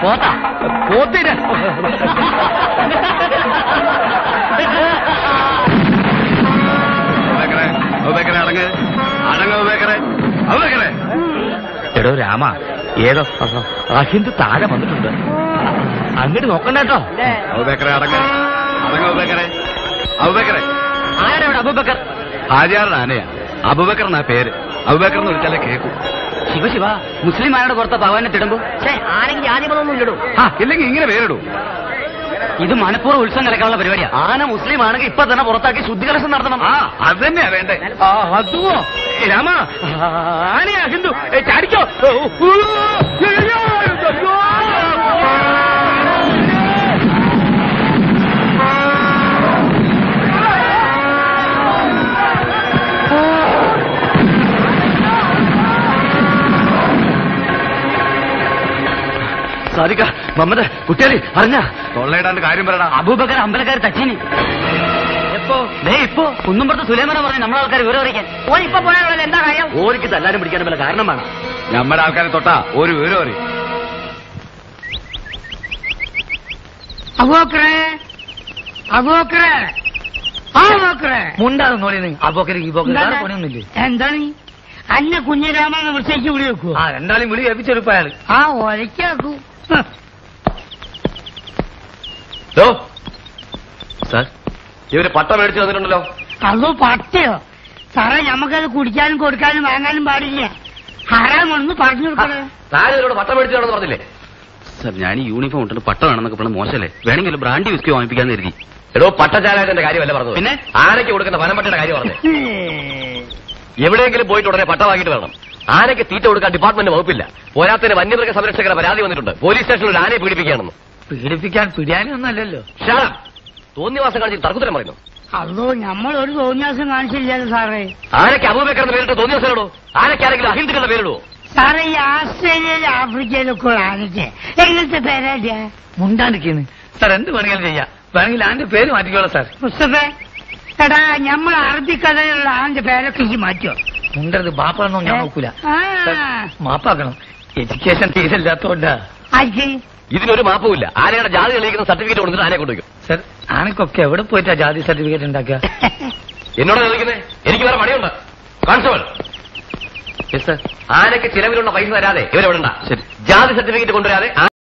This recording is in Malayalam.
പോത്താ പോത്തിന് എടോ രാമ ഏതോ അഹിന്ദു താഴെ വന്നിട്ടുണ്ട് അങ്ങോട്ട് നോക്കണ്ടോ ആരാവിടെ അബൂബക്കർ ഹാജിയാറുടെ ആനയാ അബൂബക്കർ എന്നാ പേര് അബൂബക്കർ എന്ന് വിളിച്ചാലേ കേൾക്കൂ ശിവ ശിവ മുസ്ലിം ആരുടെ പുറത്ത് ഭഗവാനെ തിടുമ്പോ ആരെങ്കിലും ആദ്യമൊന്നും ഇല്ലടൂ ഇല്ലെങ്കിൽ ഇങ്ങനെ പേരിടൂ ഇത് മനപ്പൂർവ്വം ഉത്സവം കലക്കാനുള്ള പരിപാടിയാ ആന മുസ്ലിം ആണെങ്കിൽ ഇപ്പൊ തന്നെ പുറത്താക്കി ശുദ്ധികലശം നടത്തണം അത് തന്നെയാ വേണ്ടേ അതുവോ രാമ ആനയാ ഹിന്ദു ചാടിക്കോ സാരിക മമ്മദ് കുട്ടികളി അറിഞ്ഞ തൊള്ളയിടാണ്ട് കാര്യം പറയടാ അബൂബക്കർ അമ്പലക്കാർ തച്ചീനി ഇപ്പോ കുന്നുംപുറത്ത് സുലൈമാന പറഞ്ഞു നമ്മളെ ആൾക്കാർ വിവരം അറിയിക്കാൻ ഓരിപ്പോ പോയാൽ എന്താ കാര്യം ഓരിക്ക് തല്ലാനും പിടിക്കാനും വല്ല കാരണം വേണം നമ്മുടെ ആൾക്കാരെ തൊട്ടാ ഒരു വിവരം അറിയും മുണ്ടാകും നോളിന്ന് അബോക്കര് ഈ ബോക്കര് പണിയൊന്നുമില്ലേ എന്താണ് അന്നെ കുഞ്ഞിരാമെന്ന് വിളിച്ചേക്ക് വിളി വെക്കൂ രണ്ടാളും വിളി ഏൽപ്പിച്ചെടുപ്പ അയാൾ ഒരയ്ക്കാക്കൂ സാർ ഇവര് പട്ട മേടിച്ചു തന്നിട്ടുണ്ടല്ലോ അതോ പട്ടയോ സാറേ ഞമ്മക്കത് കുടിക്കാനും കൊടുക്കാനും വാങ്ങാനും പാടില്ല ഹറാമൊന്ന് പറഞ്ഞു കൊടുക്കണേ താഴെ പട്ട മേടിച്ചു വേണമെന്ന് പറഞ്ഞില്ലേ സാർ ഞാൻ ഈ യൂണിഫോം ഇട്ടിട്ട് പട്ട വേണമെന്നൊക്കെ പറഞ്ഞ മോശമല്ലേ വേണമെങ്കിൽ ബ്രാൻഡി വിസ്കി വാങ്ങിപ്പിക്കാന്ന് കരുതി എടോ പട്ടചാലായതിന്റെ കാര്യമല്ല പറഞ്ഞു പിന്നെ ആനയ്ക്ക് കൊടുക്കുന്ന വനംപട്ടയുടെ കാര്യം പറഞ്ഞു എവിടെയെങ്കിലും പോയിട്ട് ഉടനെ പട്ട വാങ്ങിയിട്ട് വേണം ആനയ്ക്ക് തീറ്റ കൊടുക്കാൻ ഡിപ്പാർട്ട്മെന്റ് വകുപ്പില്ല പോരാത്തിന് വന്യമൃഗ സംരക്ഷകരുടെ പരാതി വന്നിട്ടുണ്ട് പോലീസ് സ്റ്റേഷനിൽ ഒരു ആനയെ പീഡിപ്പിക്കുകയാണെന്ന് പീഡിപ്പിക്കാൻ പിടിയാനൊന്നും അല്ലല്ലോ തോന്നിവാസം കാണിച്ച് തർക്കുത്തരം പറയുന്നു അതോ നമ്മളൊരു തോന്നിയാസം കാണിച്ചില്ലല്ലോ സാറേ ആനയ്ക്ക് അബൂബക്കർ എന്ന് പേരിട്ട് തോന്നിവാസനോടോ ആനയ്ക്ക് ആരെങ്കിലും അഹിന്ദുക്കളുടെ പേരിടുവോ സാറേ ഈ ആസ്ട്രേലിയയിലും ആഫ്രിക്കയിലൊക്കെ ഉള്ള ആനയ്ക്ക് എങ്ങനത്തെ പേരാ മുണ്ടാണ്ടിരിക്കുന്നു സാർ എന്ത് വേണമെങ്കിലും ചെയ്യാം വേണമെങ്കിൽ ആന്റെ പേര് മാറ്റിക്കോളാം സാർ മുസ്തഫേ എടാ നമ്മൾ അറബിക്കഥയിലുള്ള ആന്റെ പേരൊക്കെ ഈ മാറ്റോ മുണ്ടത് ബാപ്പാണെന്നോ ഞാൻ നോക്കൂല മാപ്പാക്കണം എഡ്യൂക്കേഷൻ തീരില്ലാത്തോണ്ടാ ഇതിനൊരു മാപ്പുമില്ല ആനയുടെ ജാതി തെളിയിക്കുന്ന സർട്ടിഫിക്കറ്റ് കൊടുത്തിട്ട് ആനയെ കൊണ്ടുവയ്ക്കും സർ ആനക്കൊക്കെ എവിടെ പോയിട്ടാ ജാതി സർട്ടിഫിക്കറ്റ് ഉണ്ടാക്കുക എന്നോട് ചോദിക്കുന്നേ എനിക്ക് വേറെ പണിയുണ്ട് കോൺസ്റ്റബിൾ ആനയ്ക്ക് ചിലവിലുള്ള പൈസ തരാതെ ഇവരെവിടെ ഉണ്ടാ ജാതി സർട്ടിഫിക്കറ്റ് കൊണ്ടുവരാതെ